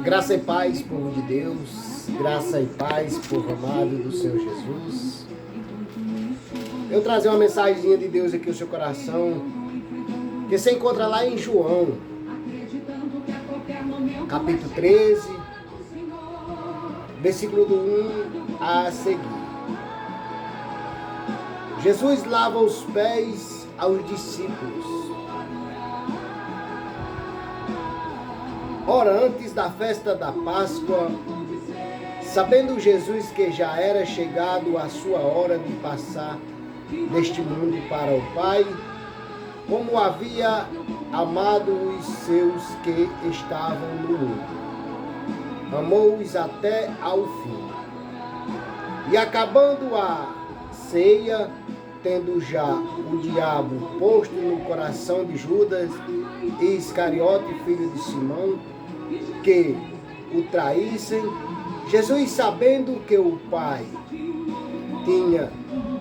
Graça e paz, povo de Deus, graça e paz, povo amado do Senhor Jesus. Eu trazer uma mensagenzinha de Deus aqui no seu coração, que se encontra lá em João, capítulo 13, versículo do 1 a seguir. Jesus lava os pés aos discípulos. Ora, antes da festa da Páscoa, sabendo Jesus que já era chegado a sua hora de passar deste mundo para o Pai, como havia amado os seus que estavam no mundo, amou-os até ao fim. E acabando a ceia, tendo já o diabo posto no coração de Judas e Iscariote, filho de Simão, que o traíssem, Jesus, sabendo que o Pai tinha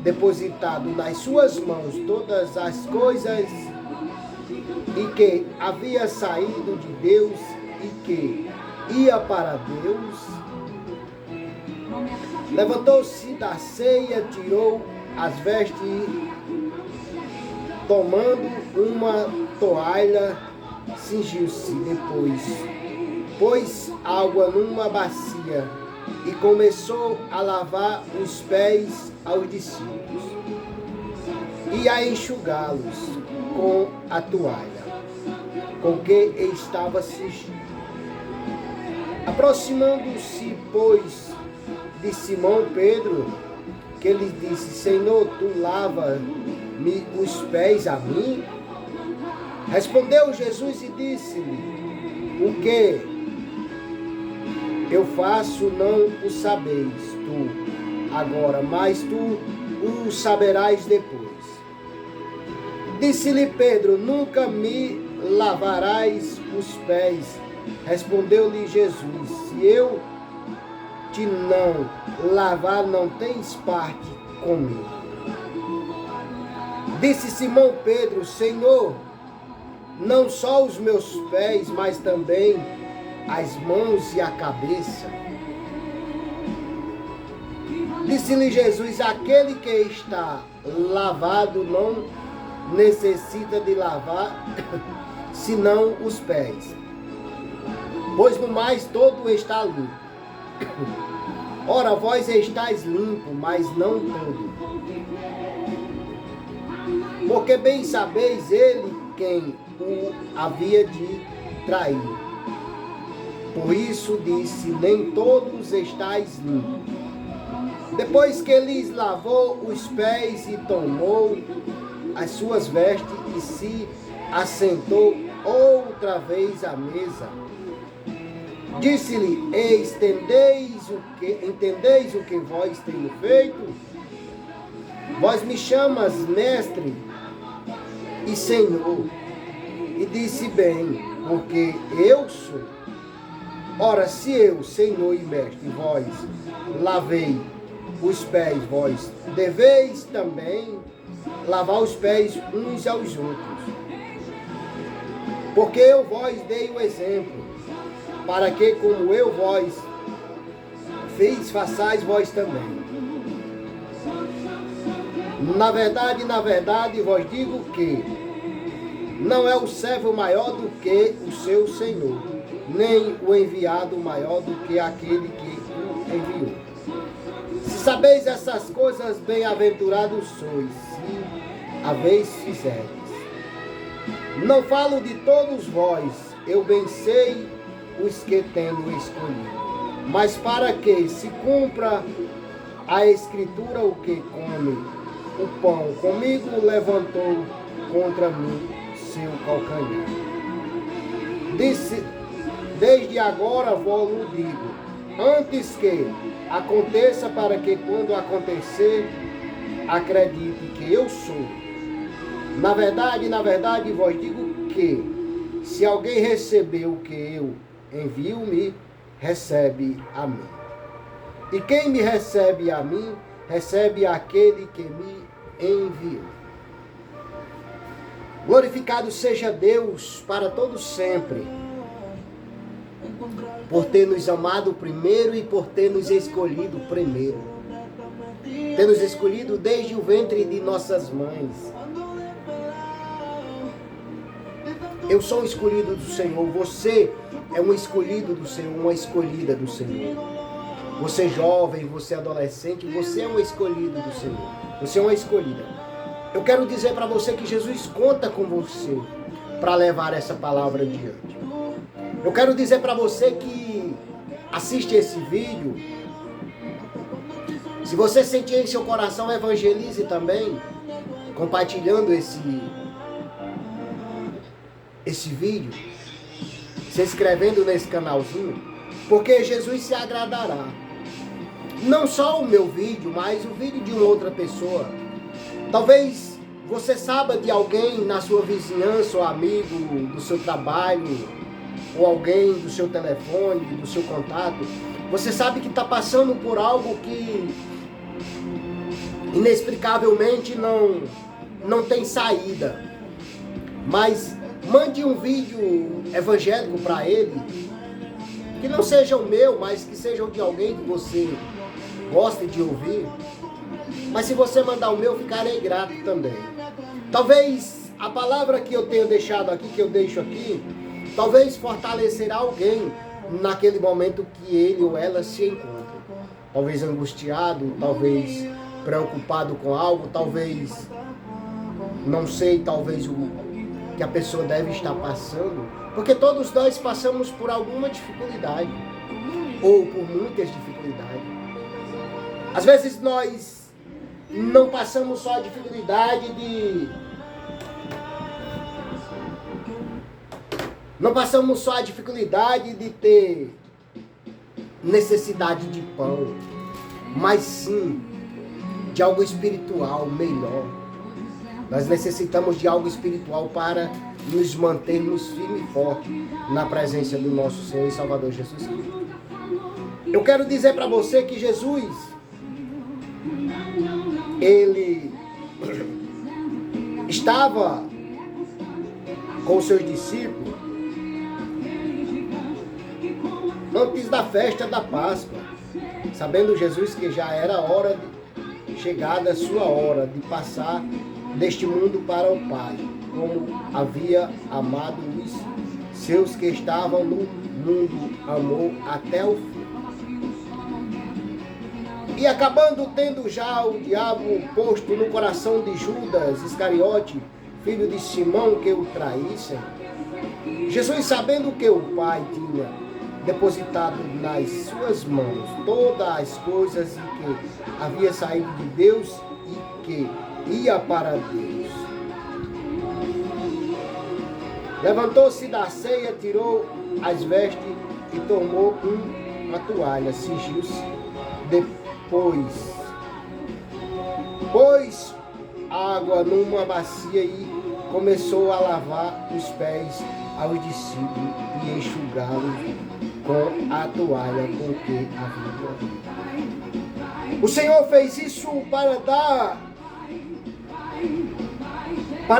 depositado nas suas mãos todas as coisas e que havia saído de Deus e que ia para Deus, levantou-se da ceia, tirou as vestes e, tomando uma toalha, cingiu-se. Depois pôs água numa bacia e começou a lavar os pés aos discípulos e a enxugá-los com a toalha com que estava cingido. Aproximando-se, pois, de Simão Pedro, que lhe disse: Senhor, tu lava-me os pés a mim? Respondeu Jesus e disse-lhe: O que eu faço não o sabeis tu agora, mas tu o saberás depois. Disse-lhe Pedro: Nunca me lavarás os pés. Respondeu-lhe Jesus: Se eu te não lavar, não tens parte comigo. Disse Simão Pedro: Senhor, não só os meus pés, mas também as mãos e a cabeça. Disse-lhe Jesus: Aquele que está lavado não necessita de lavar senão os pés, pois no mais todo está limpo. Ora, vós estáis limpo, mas não todo. Porque bem sabeis ele quem o havia de trair. Por isso disse: nem todos estáis limpos. Depois que lhes lavou os pés e tomou as suas vestes e se assentou outra vez à mesa, disse-lhe: entendeis o que vós tenho feito? Vós me chamas mestre e senhor, e disse bem, porque eu sou. Ora, se eu, senhor e mestre, vós lavei os pés, vós deveis também lavar os pés uns aos outros. Porque eu vós dei o exemplo, para que, como eu vós fiz, façais vós também. Na verdade, vos digo que não é o servo maior do que o seu senhor, nem o enviado maior do que aquele que o enviou. Se sabeis essas coisas, bem-aventurados sois, se haveis fizerdes. Não falo de todos vós, eu bem sei os que tenho escolhido, mas para que se cumpra a escritura, o que come o pão comigo levantou contra mim seu calcanhar. Disse: desde agora vos digo, antes que aconteça, para que quando acontecer, acredite que eu sou. Na verdade, vos digo que, se alguém recebeu o que eu envio, me recebe a mim. E quem me recebe a mim, recebe aquele que me enviou. Glorificado seja Deus para todos sempre, por ter nos amado primeiro e por ter nos escolhido primeiro. Ter nos escolhido desde o ventre de nossas mães. Eu sou um escolhido do Senhor, você é um escolhido do Senhor, uma escolhida do Senhor. Você jovem, você adolescente, você é um escolhido do Senhor. Você é uma escolhida. Eu quero dizer para você que Jesus conta com você para levar essa palavra adiante. Eu quero dizer para você que assiste esse vídeo, se você sentir em seu coração, evangelize também, compartilhando esse vídeo, se inscrevendo nesse canalzinho, porque Jesus se agradará. Não só o meu vídeo, mas o vídeo de uma outra pessoa. Talvez você saiba de alguém na sua vizinhança, ou amigo do seu trabalho, ou alguém do seu telefone, do seu contato. Você sabe que está passando por algo que inexplicavelmente não tem saída. Mas mande um vídeo evangélico para ele, que não seja o meu, mas que seja o de alguém que você goste de ouvir. Mas se você mandar o meu, ficarei grato também. Talvez a palavra que eu tenho deixado aqui, que eu deixo aqui, talvez fortalecerá alguém naquele momento que ele ou ela se encontra. Talvez angustiado, talvez preocupado com algo, talvez, não sei, talvez o que a pessoa deve estar passando. Porque todos nós passamos por alguma dificuldade, ou por muitas dificuldades. Às vezes nós não passamos só a dificuldade de... Não passamos só a dificuldade de ter necessidade de pão, mas sim de algo espiritual melhor. Nós necessitamos de algo espiritual para nos mantermos firmes e fortes na presença do nosso Senhor e Salvador Jesus Cristo. Eu quero dizer para você que Jesus, ele estava com os seus discípulos antes da festa da Páscoa, sabendo Jesus que já era hora chegada a sua hora de passar deste mundo para o Pai, como havia amado os seus que estavam no mundo, amou até o fim. E acabando tendo já o diabo posto no coração de Judas Iscariote, filho de Simão, que o traísse, Jesus, sabendo que o Pai tinha depositado nas suas mãos todas as coisas e que havia saído de Deus e que ia para Deus, levantou-se da ceia, tirou as vestes e tomou uma toalha, cingiu-se, depois pôs água numa bacia e começou a lavar os pés aos discípulos e enxugá-los com a toalha com que havia. O Senhor fez isso para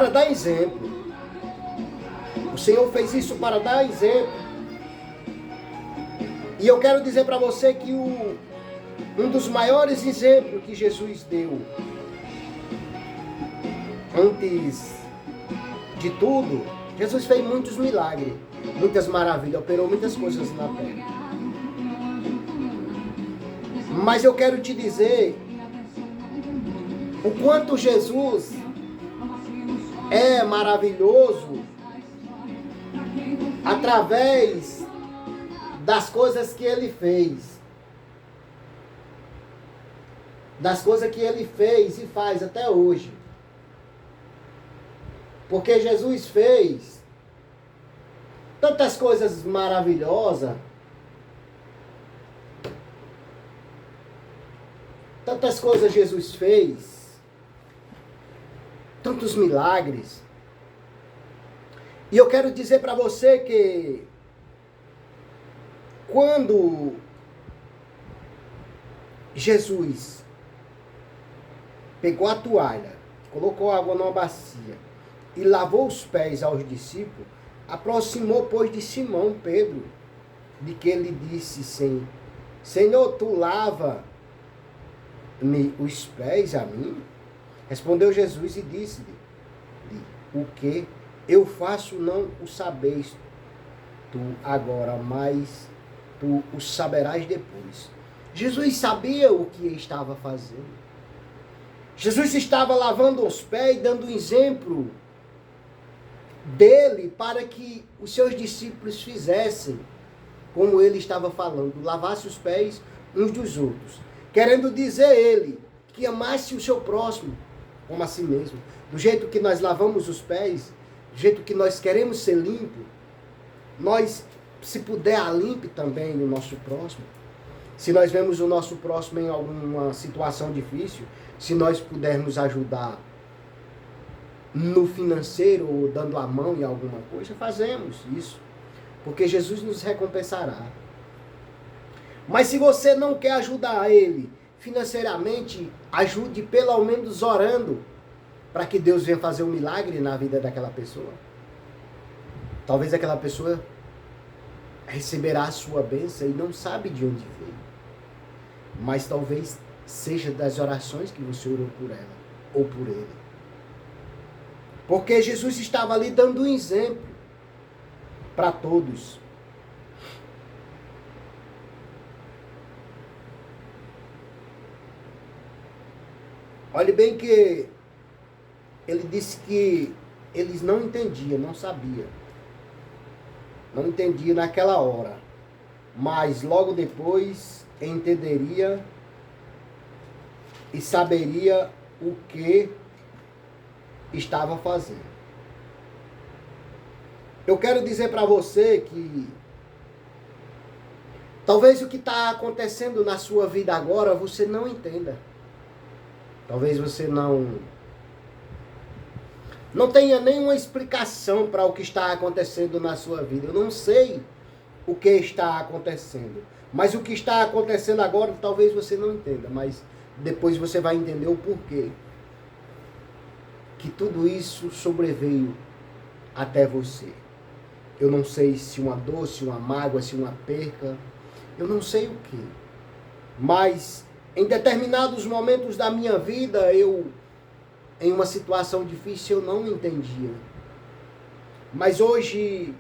dar exemplo. O Senhor fez isso para dar exemplo. E eu quero dizer para você que um dos maiores exemplos que Jesus deu, antes de tudo, Jesus fez muitos milagres, muitas maravilhas, operou muitas coisas na terra. Mas eu quero te dizer o quanto Jesus é maravilhoso através das coisas que Ele fez. Das coisas que Ele fez e faz até hoje. Porque Jesus fez tantas coisas maravilhosas, tantas coisas Jesus fez, tantos milagres. E eu quero dizer para você que quando Jesus pegou a toalha, colocou água numa bacia e lavou os pés aos discípulos, aproximou, pois, de Simão Pedro, de que ele disse, sim, Senhor, tu lava-me os pés a mim? Respondeu Jesus e disse-lhe, o que eu faço não o sabeis tu agora, mas tu o saberás depois. Jesus sabia o que estava fazendo. Jesus estava lavando os pés, dando um exemplo dele para que os seus discípulos fizessem como ele estava falando, lavasse os pés uns dos outros, querendo dizer ele que amasse o seu próximo como a si mesmo. Do jeito que nós lavamos os pés, do jeito que nós queremos ser limpo, nós, se puder, limpe também o nosso próximo. Se nós vemos o nosso próximo em alguma situação difícil, se nós pudermos ajudar no financeiro ou dando a mão em alguma coisa, fazemos isso, porque Jesus nos recompensará. Mas se você não quer ajudar ele financeiramente, ajude pelo menos orando, para que Deus venha fazer um milagre na vida daquela pessoa. Talvez aquela pessoa receberá a sua bênção e não sabe de onde veio. Mas talvez seja das orações que você orou por ela ou por ele. Porque Jesus estava ali dando um exemplo para todos. Olhe bem que ele disse que eles não entendiam, não sabiam. Não entendiam naquela hora. Mas logo depois entenderia e saberia o que estava fazendo. Eu quero dizer para você que talvez o que está acontecendo na sua vida agora você não entenda. Talvez você não tenha nenhuma explicação para o que está acontecendo na sua vida. Eu não sei o que está acontecendo. Mas o que está acontecendo agora talvez você não entenda. Mas depois você vai entender o porquê que tudo isso sobreveio até você. Eu não sei se uma dor, se uma mágoa, se uma perca. Eu não sei o que. Mas em determinados momentos da minha vida, em uma situação difícil, eu não entendia. Mas hoje,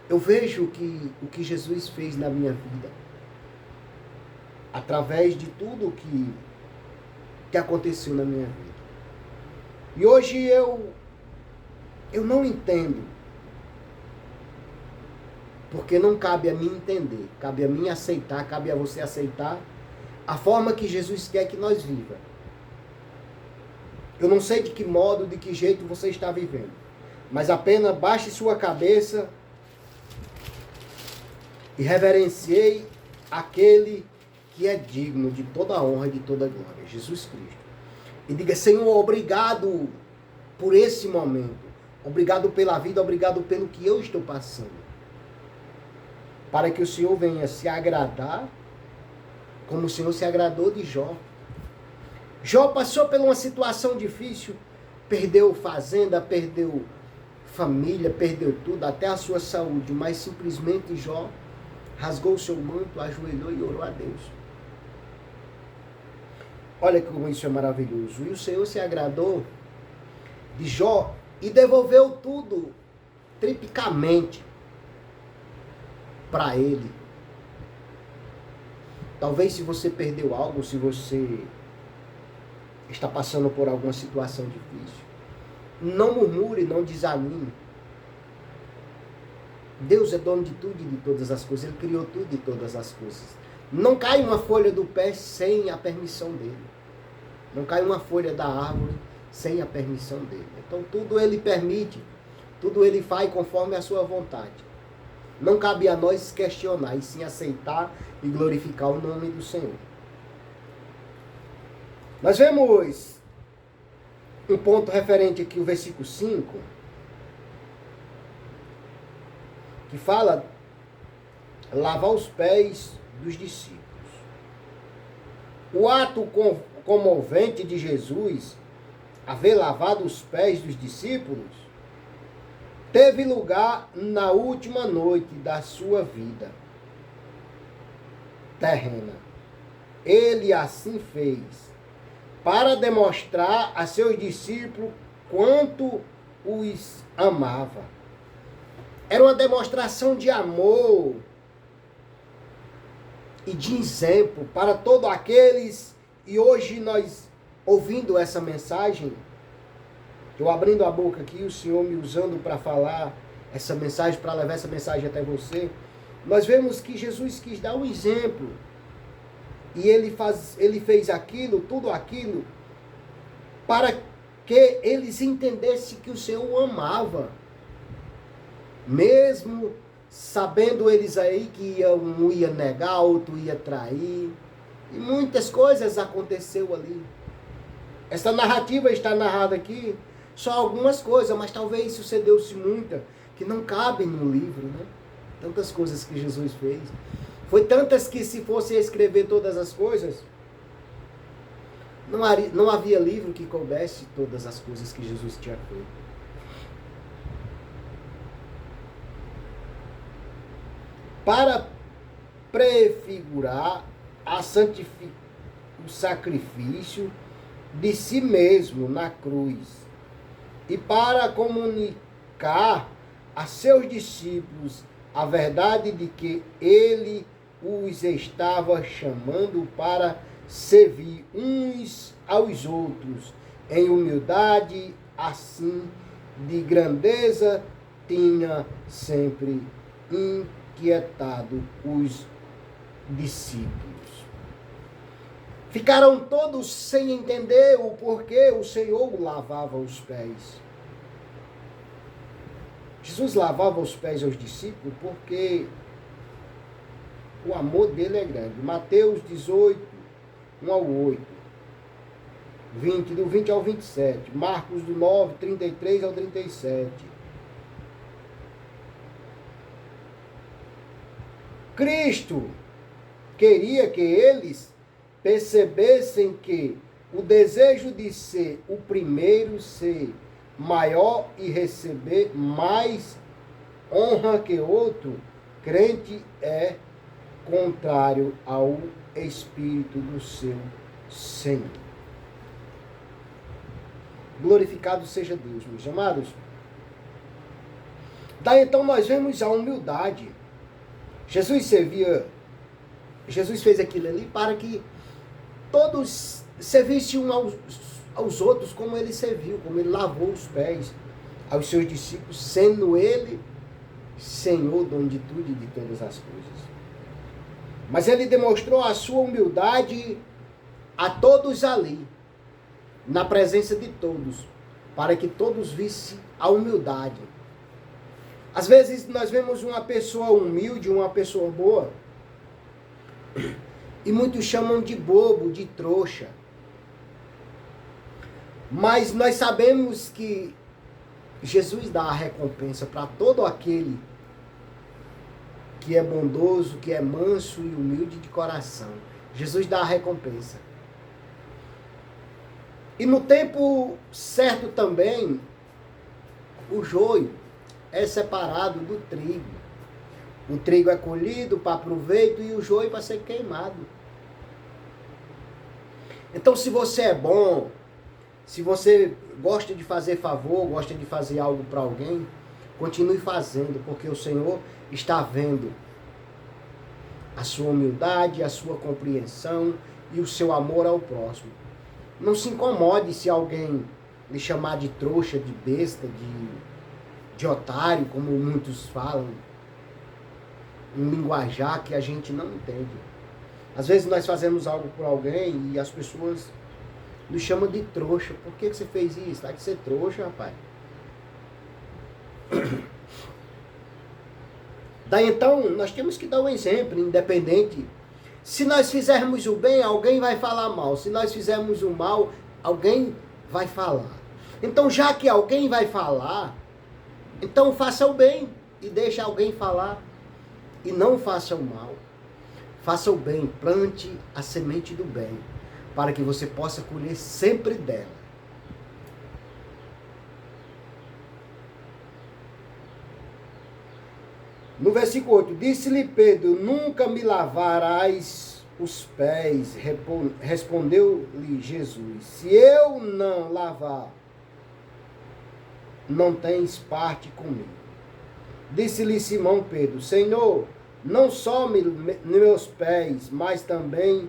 eu vejo o que Jesus fez na minha vida. Através de tudo que aconteceu na minha vida. E hoje eu não entendo. Porque não cabe a mim entender. Cabe a mim aceitar, cabe a você aceitar a forma que Jesus quer que nós viva. Eu não sei de que modo, de que jeito você está vivendo. Mas apenas baixe sua cabeça e reverenciei aquele que é digno de toda honra e de toda glória, Jesus Cristo. E diga, Senhor, obrigado por esse momento. Obrigado pela vida, obrigado pelo que eu estou passando. Para que o Senhor venha se agradar, como o Senhor se agradou de Jó. Jó passou por uma situação difícil, perdeu fazenda, perdeu família, perdeu tudo, até a sua saúde, mas simplesmente Jó rasgou o seu manto, ajoelhou e orou a Deus. Olha como isso é maravilhoso. E o Senhor se agradou de Jó e devolveu tudo triplicamente para ele. Talvez se você perdeu algo, se você está passando por alguma situação difícil, não murmure, não desanime. Deus é dono de tudo e de todas as coisas. Ele criou tudo e todas as coisas. Não cai uma folha do pé sem a permissão dele. Não cai uma folha da árvore sem a permissão dele. Então tudo ele permite, tudo ele faz conforme a sua vontade. Não cabe a nós questionar, e sim aceitar e glorificar o nome do Senhor. Nós vemos um ponto referente aqui, o versículo 5, que fala lavar os pés dos discípulos. O ato comovente de Jesus haver lavado os pés dos discípulos, teve lugar na última noite da sua vida terrena. Ele assim fez, para demonstrar a seus discípulos quanto os amava. Era uma demonstração de amor e de exemplo para todos aqueles, e hoje nós, ouvindo essa mensagem, eu abrindo a boca aqui, o Senhor me usando para falar essa mensagem, para levar essa mensagem até você, nós vemos que Jesus quis dar um exemplo. E ele fez aquilo, tudo aquilo, para que eles entendessem que o Senhor o amava. Mesmo sabendo eles aí que um ia negar, outro ia trair. E muitas coisas aconteceu ali. Essa narrativa está narrada aqui, só algumas coisas, mas talvez sucedeu-se muita, que não cabem no livro, né? Tantas coisas que Jesus fez. Foi tantas que se fosse escrever todas as coisas, não havia livro que coubesse todas as coisas que Jesus tinha feito. Para prefigurar o sacrifício de si mesmo na cruz e para comunicar a seus discípulos a verdade de que ele os estava chamando para servir uns aos outros em humildade, assim de grandeza tinha sempre inquietado os discípulos. Ficaram todos sem entender o porquê o Senhor lavava os pés. Jesus lavava os pés aos discípulos porque o amor dele é grande. Mateus 18, 1 ao 8. 20, do 20 ao 27. Marcos do 9, 33 ao 37. Cristo queria que eles percebessem que o desejo de ser o primeiro, ser maior e receber mais honra que outro, crente é contrário ao Espírito do seu Senhor. Glorificado seja Deus, meus amados. Daí então nós vemos a humildade. Jesus fez aquilo ali para que todos servissem uns aos outros como ele serviu, como ele lavou os pés aos seus discípulos, sendo ele Senhor, dono de tudo e de todas as coisas. Mas ele demonstrou a sua humildade a todos ali, na presença de todos, para que todos vissem a humildade. Às vezes nós vemos uma pessoa humilde, uma pessoa boa, e muitos chamam de bobo, de trouxa. Mas nós sabemos que Jesus dá a recompensa para todo aquele que é bondoso, que é manso e humilde de coração. Jesus dá a recompensa. E no tempo certo também, o joio é separado do trigo. O trigo é colhido para proveito e o joio para ser queimado. Então, se você é bom, se você gosta de fazer favor, gosta de fazer algo para alguém, continue fazendo, porque o Senhor está vendo a sua humildade, a sua compreensão e o seu amor ao próximo. Não se incomode se alguém lhe chamar de trouxa, de besta, de otário, como muitos falam, um linguajar que a gente não entende. Às vezes nós fazemos algo por alguém e as pessoas nos chamam de trouxa. Por que você fez isso? Tá de ser trouxa, rapaz. Daí então, nós temos que dar um exemplo, independente. Se nós fizermos o bem, alguém vai falar mal. Se nós fizermos o mal, alguém vai falar. Então, já que alguém vai falar, então faça o bem e deixe alguém falar. E não faça o mal. Faça o bem, plante a semente do bem, para que você possa colher sempre dela. No versículo 8, disse-lhe Pedro, nunca me lavarás os pés. Respondeu-lhe Jesus, se eu não lavar, não tens parte comigo. Disse-lhe Simão Pedro, Senhor, não só meus pés, mas também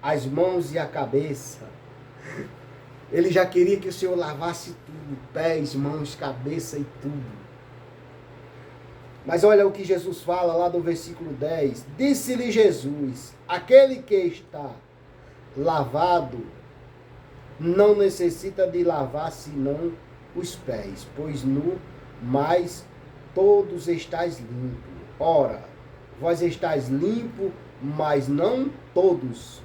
as mãos e a cabeça. Ele já queria que o Senhor lavasse tudo, pés, mãos, cabeça e tudo. Mas olha o que Jesus fala lá no versículo 10. Disse-lhe Jesus, aquele que está lavado não necessita de lavar senão os pés, pois nu, mas todos estáis limpos. Ora, vós estáis limpos, mas não todos.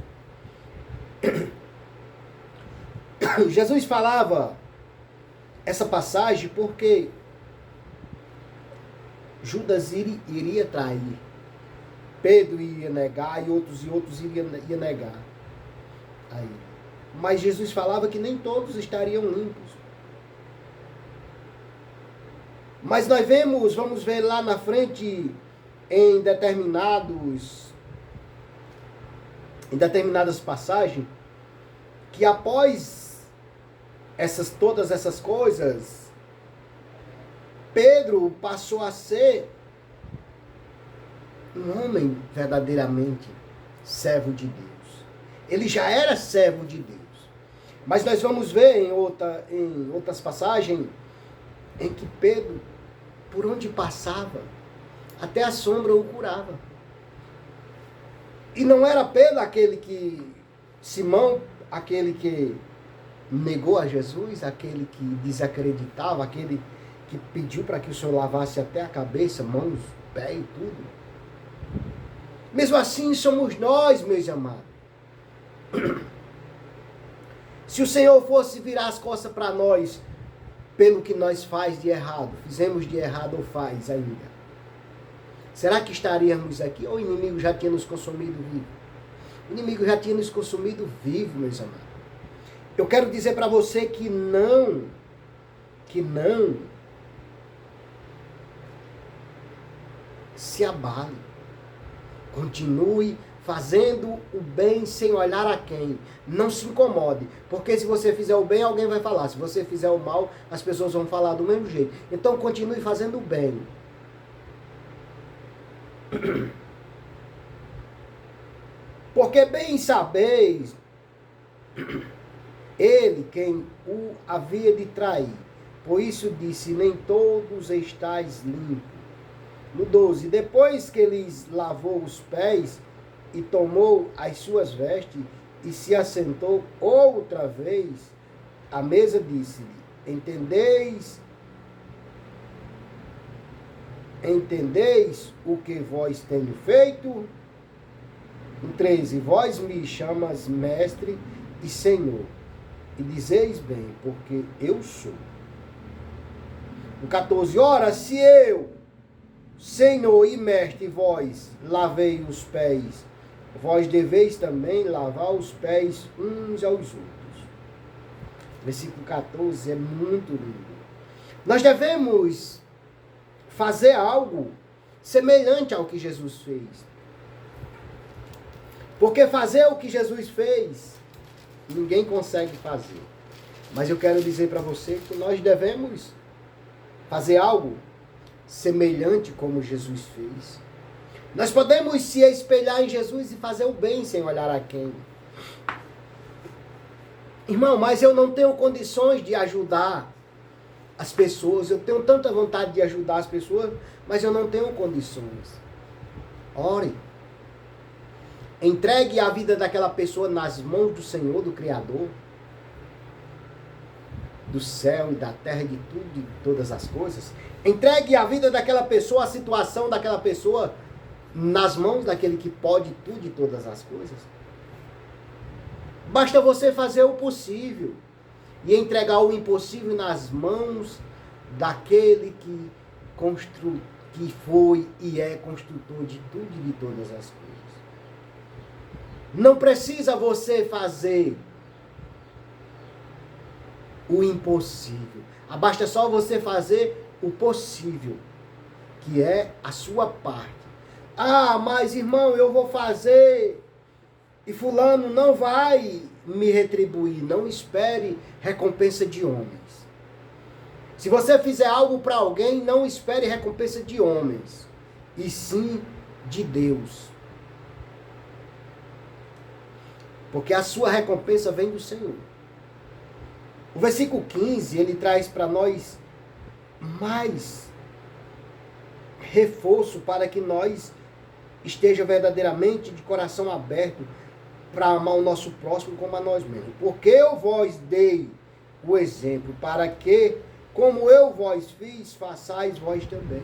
Jesus falava essa passagem porque Judas iria trair. Pedro iria negar e outros iria negar. Aí. Mas Jesus falava que nem todos estariam limpos. Mas nós vamos ver lá na frente, em determinadas passagens, que após todas essas coisas, Pedro passou a ser um homem verdadeiramente servo de Deus. Ele já era servo de Deus. Mas nós vamos ver em outras passagens em que Pedro, por onde passava, até a sombra o curava. E não era Pedro Simão, aquele que negou a Jesus, aquele que desacreditava, aquele que pediu para que o Senhor lavasse até a cabeça, mãos, pé e tudo. Mesmo assim somos nós, meus amados. Se o Senhor fosse virar as costas para nós, pelo que nós fizemos de errado ou faz ainda, será que estaríamos aqui ou o inimigo já tinha nos consumido vivo? O inimigo já tinha nos consumido vivo, meus amados. Eu quero dizer para você que não se abale. Continue fazendo o bem sem olhar a quem. Não se incomode. Porque se você fizer o bem, alguém vai falar. Se você fizer o mal, as pessoas vão falar do mesmo jeito. Então continue fazendo o bem. Porque bem sabeis, ele quem o havia de trair. Por isso disse, nem todos estáis limpos. No 12, depois que lhes lavou os pés e tomou as suas vestes e se assentou outra vez à mesa, disse-lhe, entendeis o que vós tenho feito? No 13, vós me chamas mestre e senhor, e dizeis bem, porque eu sou. No 14, ora, se eu, Senhor e mestre, vós lavei os pés, vós deveis também lavar os pés uns aos outros. Versículo 14 é muito lindo. Nós devemos fazer algo semelhante ao que Jesus fez. Porque fazer o que Jesus fez, ninguém consegue fazer. Mas eu quero dizer para você que nós devemos fazer algo semelhante como Jesus fez. Nós podemos se espelhar em Jesus e fazer o bem sem olhar a quem. Irmão, mas eu não tenho condições de ajudar as pessoas. Eu tenho tanta vontade de ajudar as pessoas, mas eu não tenho condições. Ore. Entregue a vida daquela pessoa nas mãos do Senhor, do Criador, do céu e da terra, de tudo, de todas as coisas. Entregue a vida daquela pessoa, a situação daquela pessoa, nas mãos daquele que pode tudo e todas as coisas. Basta você fazer o possível e entregar o impossível nas mãos daquele que foi e é construtor de tudo e de todas as coisas. Não precisa você fazer o impossível. Basta só você fazer o possível. que é a sua parte. Ah, mas irmão, eu vou fazer e fulano não vai me retribuir. Não espere recompensa de homens. Se você fizer algo para alguém, não espere recompensa de homens, e sim de Deus. Porque a sua recompensa vem do Senhor. O versículo 15, ele traz para nós mais reforço para que nós esteja verdadeiramente de coração aberto para amar o nosso próximo como a nós mesmos. Porque eu vos dei o exemplo para que, como eu vos fiz, façais vós também.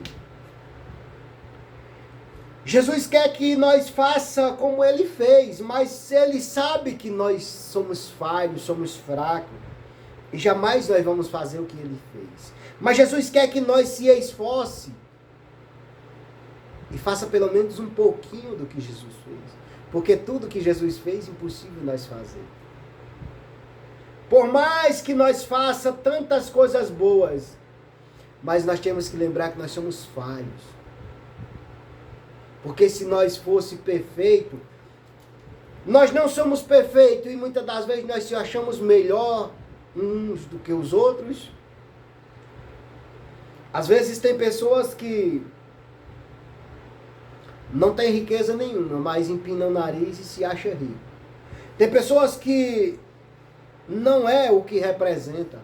Jesus quer que nós faça como ele fez, mas ele sabe que nós somos falhos, somos fracos, e jamais nós vamos fazer o que ele fez. Mas Jesus quer que nós se esforce e faça pelo menos um pouquinho do que Jesus fez. Porque tudo que Jesus fez, impossível nós fazer. Por mais que nós faça tantas coisas boas, mas nós temos que lembrar que nós somos falhos. Porque se nós fosse perfeito, nós não somos perfeitos e muitas das vezes nós se achamos melhor uns do que os outros. Às vezes tem pessoas que não têm riqueza nenhuma, mas empinam o nariz e se acham rico. Tem pessoas que não é o que representa,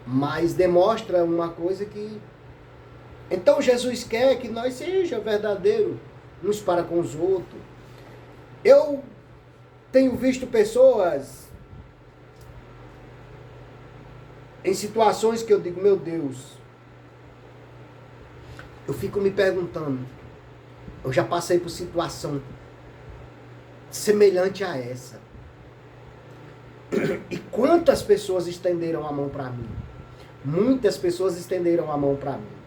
mas demonstra uma coisa que... Então Jesus quer que nós seja verdadeiro uns para com os outros. Eu tenho visto pessoas em situações que eu digo, meu Deus, eu fico me perguntando, eu já passei por situação semelhante a essa. E quantas pessoas estenderam a mão para mim? Muitas pessoas estenderam a mão para mim.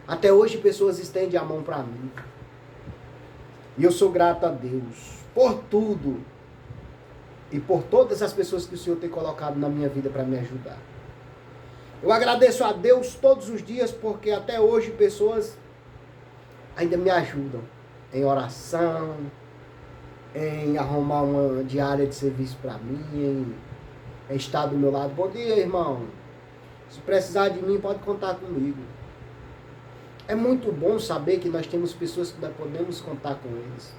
Até hoje pessoas estendem a mão para mim. E eu sou grato a Deus por tudo. E por todas as pessoas que o Senhor tem colocado na minha vida para me ajudar. Eu agradeço a Deus todos os dias porque até hoje pessoas ainda me ajudam. Em oração, em arrumar uma diária de serviço para mim, em estar do meu lado. Bom dia, irmão. Se precisar de mim, pode contar comigo. É muito bom saber que nós temos pessoas que nós podemos contar com eles.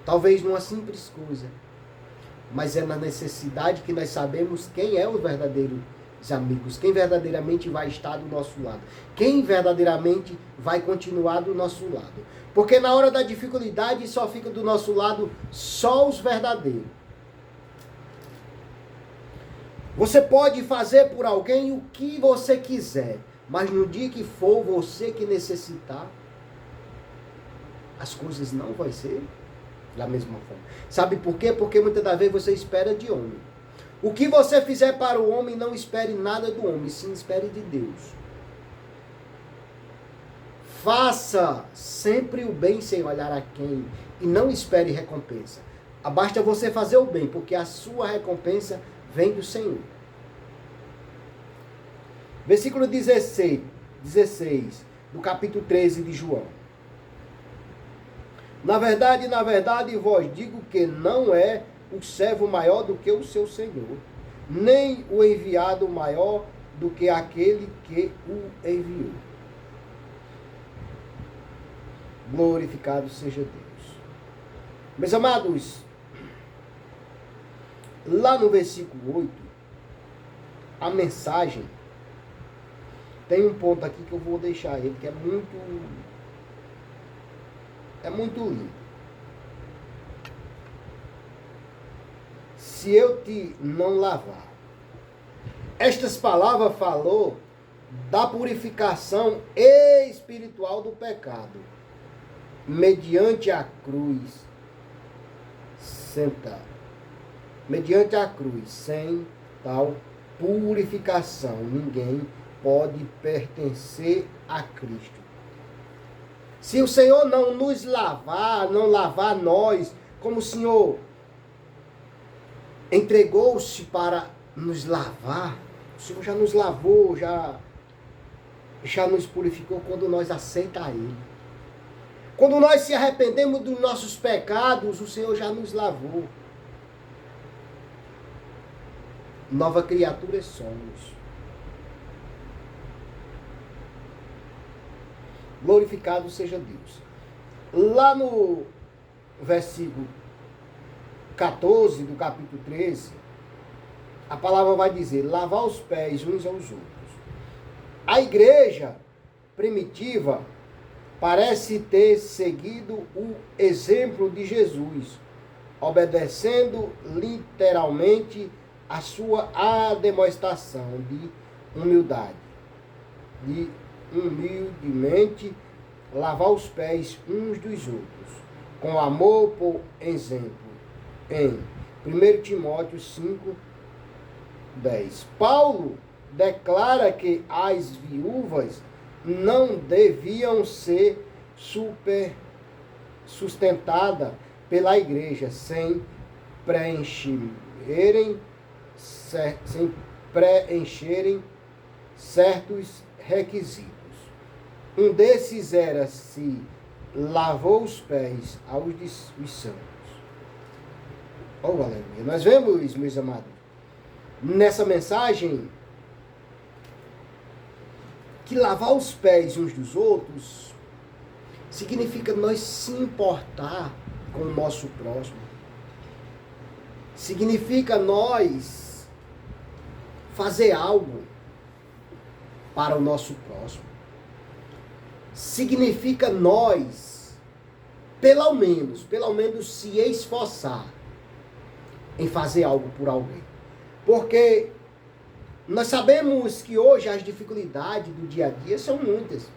Talvez numa simples coisa, mas é na necessidade que nós sabemos quem é os verdadeiros amigos, quem verdadeiramente vai estar do nosso lado, quem verdadeiramente vai continuar do nosso lado. Porque na hora da dificuldade só fica do nosso lado só os verdadeiros. Você pode fazer por alguém o que você quiser, mas no dia que for você que necessitar, as coisas não vão ser da mesma forma. Sabe por quê? Porque muitas das vezes você espera de homem. O que você fizer para o homem, não espere nada do homem, sim espere de Deus. Faça sempre o bem sem olhar a quem e não espere recompensa. Basta você fazer o bem, porque a sua recompensa vem do Senhor. Versículo 16 do capítulo 13 de João. Na verdade, vos digo que não é o servo maior do que o seu Senhor, nem o enviado maior do que aquele que o enviou. Glorificado seja Deus. Meus amados, lá no versículo 8, a mensagem, tem um ponto aqui que eu vou deixar ele, que é muito lindo. Se eu te não lavar. Estas palavras falou da purificação espiritual do pecado, mediante a cruz, mediante a cruz, sem tal purificação, ninguém pode pertencer a Cristo. Se o Senhor não nos lavar, não lavar nós, como o Senhor entregou-se para nos lavar, o Senhor já nos lavou, já já nos purificou quando nós aceitamos Ele. Quando nós se arrependemos dos nossos pecados, o Senhor já nos lavou. Nova criatura somos. Glorificado seja Deus. Lá no versículo 14 do capítulo 13, a palavra vai dizer: lavar os pés uns aos outros. A igreja primitiva parece ter seguido o exemplo de Jesus, obedecendo literalmente a sua demonstração de humildade, de humildemente lavar os pés uns dos outros, com amor por exemplo, em 1 Timóteo 5, 10. Paulo declara que as viúvas não deviam ser sustentadas pela igreja sem preencherem certos requisitos. Um desses era se lavou os pés aos santos. Oh, aleluia. Nós vemos, meus amados, nessa mensagem, que lavar os pés uns dos outros significa nós se importar com o nosso próximo. Significa nós fazer algo para o nosso próximo. Significa nós, pelo menos se esforçar em fazer algo por alguém. Porque nós sabemos que hoje as dificuldades do dia a dia são muitas.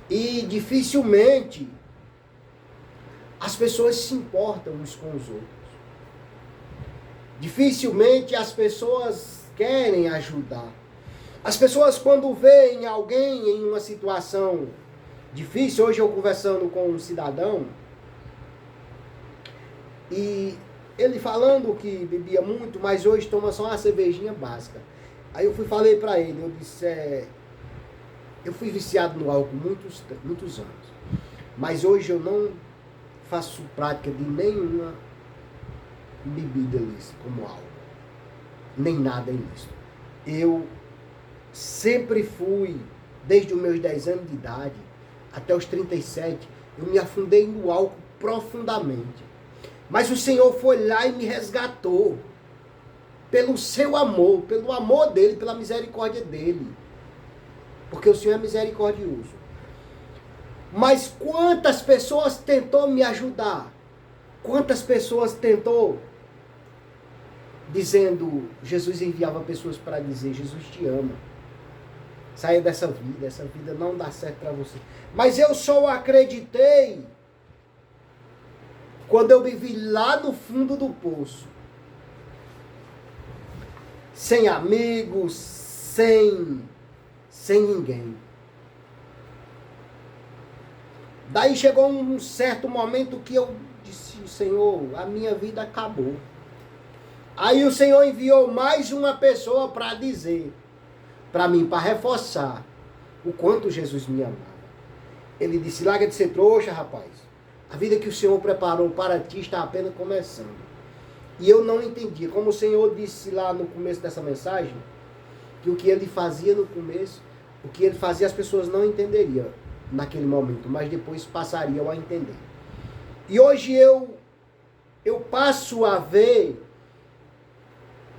E dificilmente as pessoas se importam uns com os outros. Dificilmente as pessoas querem ajudar. As pessoas, quando veem alguém em uma situação difícil, hoje eu conversando com um cidadão, e ele falando que bebia muito, mas hoje toma só uma cervejinha básica. Aí eu falei para ele, eu disse, eu fui viciado no álcool muitos anos, mas hoje eu não faço prática de nenhuma bebida ilícita, como álcool, nem nada ilícito. Eu sempre fui, desde os meus 10 anos de idade até os 37, eu me afundei no álcool profundamente. Mas o Senhor foi lá e me resgatou. Pelo seu amor, pelo amor dele, pela misericórdia dele. Porque o Senhor é misericordioso. Mas quantas pessoas tentou me ajudar? Quantas pessoas tentou? Dizendo, Jesus enviava pessoas para dizer, Jesus te ama. Saia dessa vida, essa vida não dá certo para você. Mas eu só acreditei quando eu me vi lá no fundo do poço. Sem amigos, sem ninguém. Daí chegou um certo momento que eu disse, Senhor, a minha vida acabou. Aí o Senhor enviou mais uma pessoa para dizer, para mim, para reforçar o quanto Jesus me amava. Ele disse, larga de ser trouxa, rapaz. A vida que o Senhor preparou para ti está apenas começando. E eu não entendia. Como o Senhor disse lá no começo dessa mensagem, que o que ele fazia no começo, o que ele fazia as pessoas não entenderiam naquele momento, mas depois passariam a entender. E hoje eu passo a ver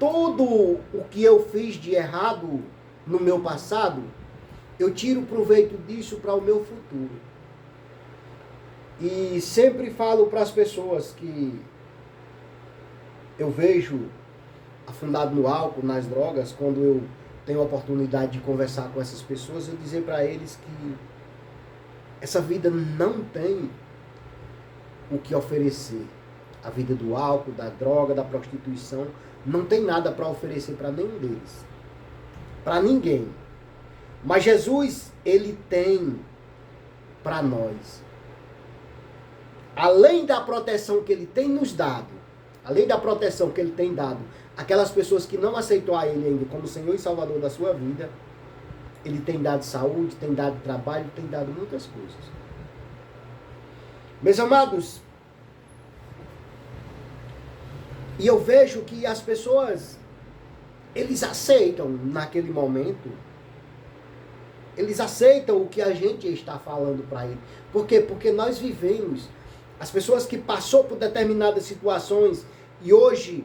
tudo o que eu fiz de errado no meu passado, eu tiro proveito disso para o meu futuro. E sempre falo para as pessoas que eu vejo afundado no álcool, nas drogas, quando eu tenho a oportunidade de conversar com essas pessoas, eu dizer para eles que essa vida não tem o que oferecer. A vida do álcool, da droga, da prostituição, não tem nada para oferecer para nenhum deles. Para ninguém. Mas Jesus, ele tem para nós. Além da proteção que ele tem nos dado, além da proteção que ele tem dado, aquelas pessoas que não aceitou a ele ainda como Senhor e Salvador da sua vida, Ele tem dado saúde, tem dado trabalho, tem dado muitas coisas. Meus amados, e eu vejo que as pessoas, eles aceitam naquele momento, eles aceitam o que a gente está falando para ele. Por quê? Porque nós vivemos. As pessoas que passou por determinadas situações e hoje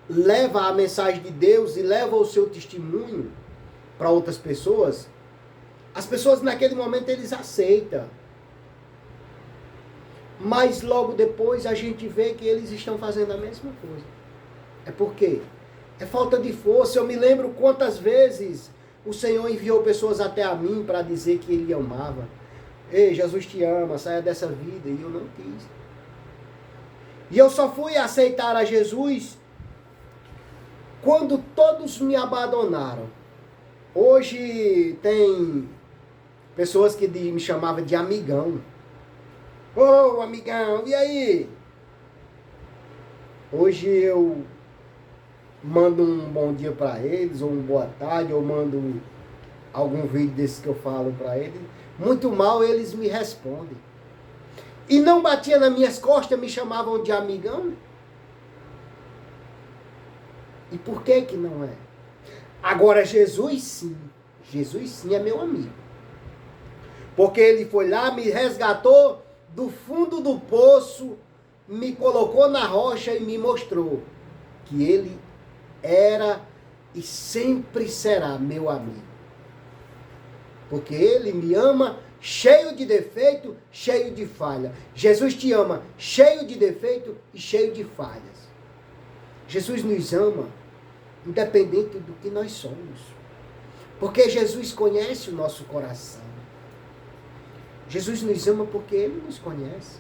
leva a mensagem de Deus e leva o seu testemunho para outras pessoas, as pessoas naquele momento eles aceitam. Mas logo depois a gente vê que eles estão fazendo a mesma coisa. É por quê? É falta de força. Eu me lembro quantas vezes o Senhor enviou pessoas até a mim para dizer que Ele amava. Ei, Jesus te ama, saia dessa vida. E eu não quis. E eu só fui aceitar a Jesus quando todos me abandonaram. Hoje tem pessoas que me chamavam de amigão. Ô, amigão, e aí? Hoje eu mando um bom dia para eles, ou uma boa tarde, ou mando algum vídeo desses que eu falo para eles. Muito mal eles me respondem. E não batia nas minhas costas, me chamavam de amigão? E por que que não é? Agora Jesus sim é meu amigo. Porque ele foi lá, me resgatou do fundo do poço, me colocou na rocha e me mostrou que ele era e sempre será meu amigo. Porque ele me ama cheio de defeito, cheio de falha. Jesus te ama cheio de defeito e cheio de falhas. Jesus nos ama independente do que nós somos. Porque Jesus conhece o nosso coração. Jesus nos ama porque Ele nos conhece.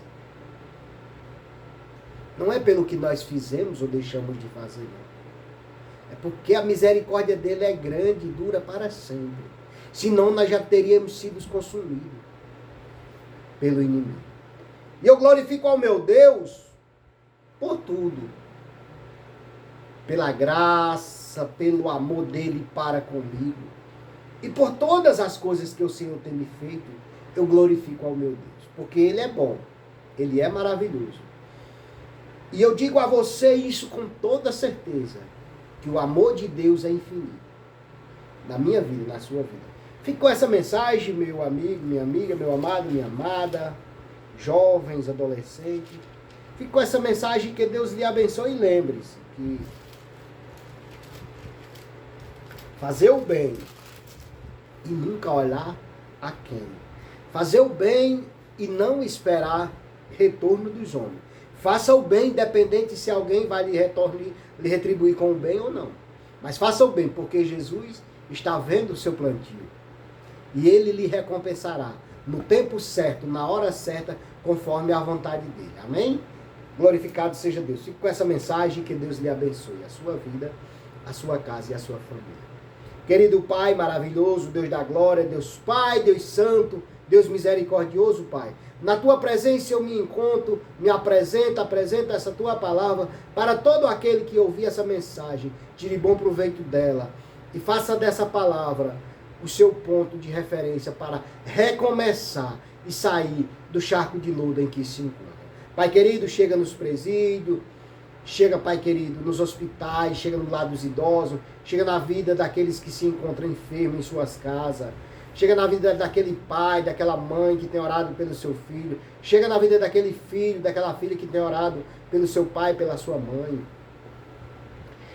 Não é pelo que nós fizemos ou deixamos de fazer, não. É porque a misericórdia dele é grande e dura para sempre. Senão nós já teríamos sido consumidos pelo inimigo. E eu glorifico ao meu Deus por tudo. Pela graça, pelo amor dele para comigo. E por todas as coisas que o Senhor tem me feito, eu glorifico ao meu Deus. Porque Ele é bom. Ele é maravilhoso. E eu digo a você isso com toda certeza. Que o amor de Deus é infinito. Na minha vida, na sua vida. Fique com essa mensagem, meu amigo, minha amiga, meu amado, minha amada. Jovens, adolescentes. Fique com essa mensagem, que Deus lhe abençoe. E lembre-se que fazer o bem e nunca olhar a quem. Fazer o bem e não esperar retorno dos homens. Faça o bem, independente se alguém vai lhe retribuir com o bem ou não. Mas faça o bem, porque Jesus está vendo o seu plantio. E Ele lhe recompensará no tempo certo, na hora certa, conforme a vontade dEle. Amém? Glorificado seja Deus. Fique com essa mensagem, que Deus lhe abençoe a sua vida, a sua casa e a sua família. Querido Pai maravilhoso, Deus da glória, Deus Pai, Deus Santo, Deus misericordioso, Pai. Na Tua presença eu me encontro, me apresento essa Tua palavra para todo aquele que ouvir essa mensagem. Tire bom proveito dela e faça dessa palavra o seu ponto de referência para recomeçar e sair do charco de lodo em que se encontra. Pai querido, chega nos presídios, chega, Pai querido, nos hospitais, chega no lado dos idosos, chega na vida daqueles que se encontram enfermos em suas casas, chega na vida daquele pai, daquela mãe que tem orado pelo seu filho, chega na vida daquele filho, daquela filha que tem orado pelo seu pai, pela sua mãe.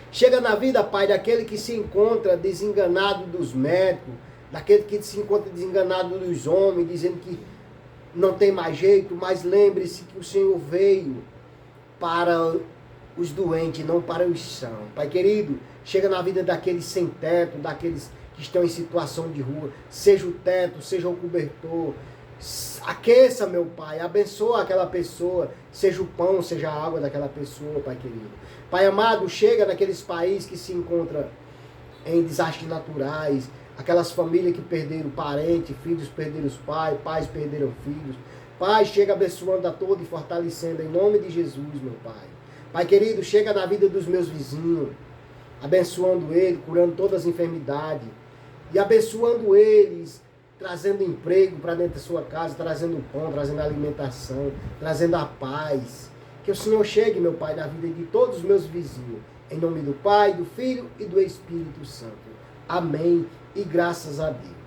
Chega na vida, Pai, daquele que se encontra desenganado dos médicos, daquele que se encontra desenganado dos homens, dizendo que não tem mais jeito, mas lembre-se que o Senhor veio para os doentes, não para os sãos. Pai querido, chega na vida daqueles sem teto, daqueles que estão em situação de rua, seja o teto, seja o cobertor, aqueça, meu Pai, abençoa aquela pessoa, seja o pão, seja a água daquela pessoa, Pai querido. Pai amado, chega naqueles países que se encontram em desastres naturais, aquelas famílias que perderam parentes, filhos perderam os pais, pais perderam filhos. Pai, chega abençoando a todos e fortalecendo em nome de Jesus, meu Pai. Pai querido, chega na vida dos meus vizinhos, abençoando ele, curando todas as enfermidades. e abençoando eles, trazendo emprego para dentro da sua casa, trazendo pão, trazendo alimentação, trazendo a paz. Que o Senhor chegue, meu Pai, na vida de todos os meus vizinhos. Em nome do Pai, do Filho e do Espírito Santo. Amém e graças a Deus.